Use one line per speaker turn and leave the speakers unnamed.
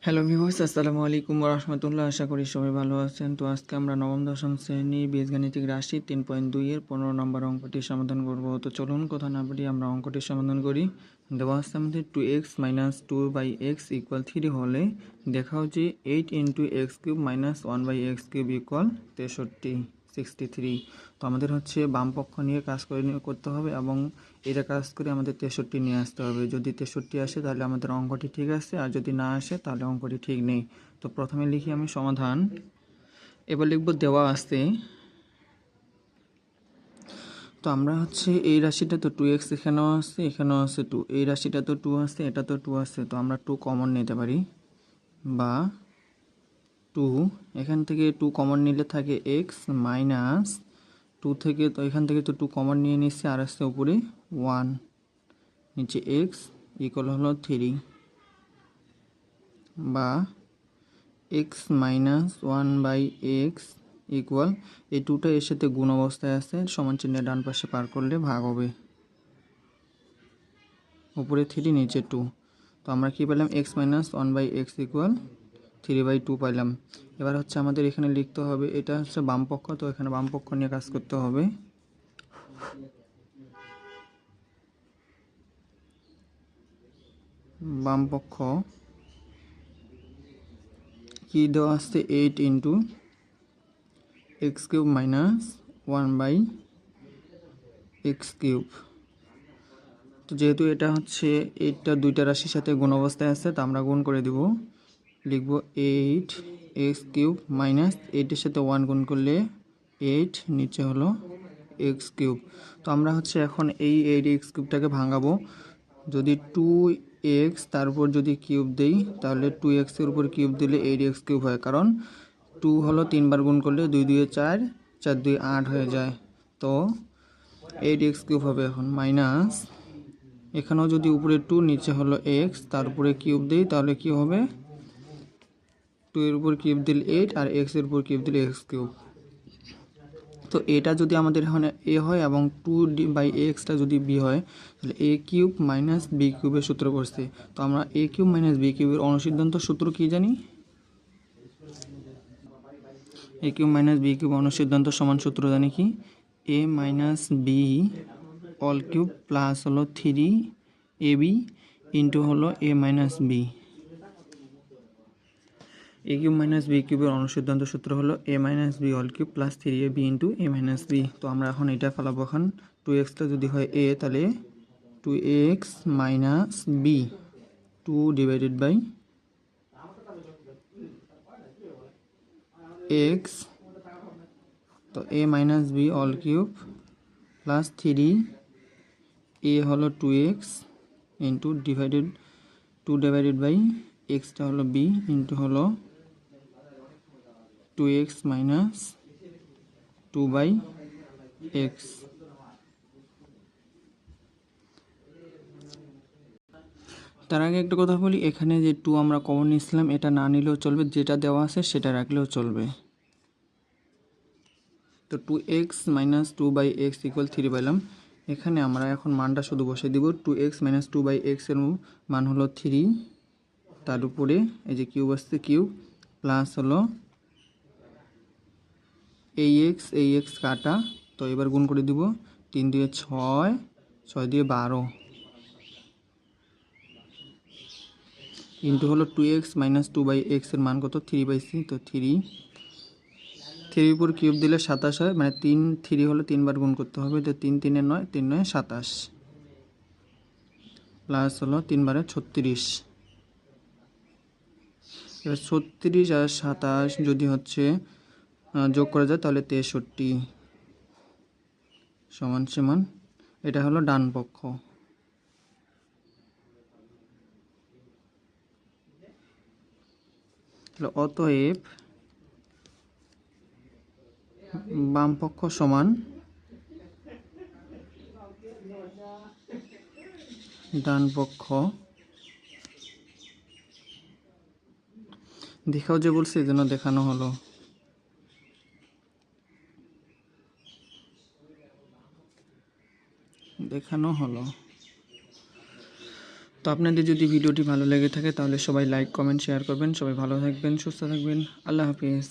Hello viewers, আসসালামু আলাইকুম ওয়া রাহমাতুল্লাহ। আশা করি সবাই ভালো আছেন। তো আজকে আমরা নবম দশম শ্রেণীর বীজগাণিতিক রাশি 3.2 এর 15 নম্বর অঙ্কটি সমাধান করব। তো চলুন কথা না বাড়িয়ে আমরা অঙ্কটি সমাধান করি। দেওয়া আছে আমাদের 2x - 2/x = 3 হলে দেখাও যে 8 × x³ - 1/x³ = 63 তো আমাদের হচ্ছে বাম পক্ষ নিয়ে কাজ করতে হবে এবং এটা কাজ করে আমাদের 63 নিয়ে আসতে হবে। যদি 63 আসে তাহলে আমাদের অঙ্কটি ঠিক আছে, আর যদি না আসে তাহলে অঙ্কটি ঠিক নেই। তো প্রথমে লিখি আমি সমাধান। এবার লিখব দেওয়া আছে। তো আমরা হচ্ছে এই রাশিটা তো 2x এখানেও আছে 2, এই রাশিটা তো 2 আছে, এটা তো 2 আছে, তো আমরা 2 কমন নিতে পারি বা 2 এখান থেকে 2 কমন নিলে থাকে x মাইনাস 2 থেকে, তো এখান থেকে তো 2 কমন নিয়ে নিচ্ছি, আর আসছে উপরে 1, নিচে x ইকুয়াল হলো 3 বা x - 1/x ইকুয়াল, এই 2টা এর সাথে গুণ অবস্থায় আছে, সমান চিহ্নের ডান পাশে পার করলে ভাগ হবে, উপরে 3 নিচে 2। তো আমরা কি পেলাম? x - 1/x ইকুয়াল 3/2 পাইলাম। এবার হচ্ছে আমাদের এখানে লিখতে হবে, এটা হচ্ছে বাম পক্ষ, তো এখানে বাম পক্ষ নিয়ে কাজ করতে হবে। বাম পক্ষ কি দেওয়া আছে? 8 × x³ - 1/x³। তো যেহেতু এটা হচ্ছে এটা দুইটা রাশির সাথে গুণ অবস্থায় আছে, তো আমরা গুণ করে দিব। লিখব 8x³ - 8 এর সাথে 1 গুণ করলে 8, নিচে হলো x³। তো আমরা হচ্ছে এখন এই 8x³ ভাঙাবো। যদি 2x তার উপর যদি কিউব দেই তাহলে 2x এর উপর কিউব দিলে 8x³ হয়, কারণ 2 হলো 3 বার গুণ করলে 2 2 4, 4 2 8 হয়ে যায়। তো 8x³ হবে এখন, মাইনাস এখানেও যদি উপরে 2 নিচে হলো x, তার উপরে কিউব দিই তাহলে কি হবে? 2 এর উপর কিউব দিলে 8 আর x এর উপর কিউব দিলে x³। তো এটা যদি আমাদের এখানে a হয় এবং 2/xটা যদি b হয়, তাহলে a³ - b³ এর সূত্র করছে। তো আমরা a³ - b³ এর অনুসিদ্ধান্ত সূত্র কি জানি? a³ - b³ অনুসিদ্ধান্ত সমান সূত্র জানি কি? a - b all cube plus হলো 3ab ইন্টু হলো a - b। a³ - b³ এর অনুসিদ্ধান্ত সূত্র হলো a - b all cube plus 3ab into a - b। তো আমরা এখন এটা ফেলাবো। এখন 2xটা যদি হয় a, তাহলে 2x - b 2 / x, তো a - b all cube plus 3a হলো 2x ইন্টু ডিভাইডেড 2 / xটা হলো b ইন্টু হলো 2x - 2/x। তার আগে একটা কথা বলি, এখানে যে 2 আমরা কমন নিয়েছিলাম, এটা না নিলেও চলবে, যেটা দেওয়া আছে সেটা রাখলেও চলবে। তো 2x - 2/x ইকুয়াল 3 পাইলাম। এখানে আমরা এখন মানটা শুধু বসিয়ে দিব। 2x - 2/x এর মান হলো 3, তার উপরে এই যে কিউব আসছে কিউব, প্লাস হলো এই x কাটা, তো এবার গুণ করে দিব। 3 দিয়ে 6, 6 দিয়ে 12 ইন্টু হলো 2x - 2/x এর মান কত? 3/3, তো 3 উপর কিউব দিলে 27 হয়, মানে 3 হলো 3 বার গুণ করতে হবে, তো 3 3 9, 3 9 27, প্লাস হলো 3 বারে 36। এবার 36 আর 27 যদি হচ্ছে যোগ করা যায় তাহলে 63 সমান সমান, এটা হলো ডান পক্ষ। অতএব বাম পক্ষ সমান ডান পক্ষ। দেখাও যে বলছে, এই জন্য দেখানো হলো। তো আপনাদের যদি ভিডিওটি ভালো লেগে থাকে তাহলে সবাই লাইক কমেন্ট শেয়ার করবেন। সবাই ভালো থাকবেন, সুস্থ থাকবেন। আল্লাহ হাফিজ।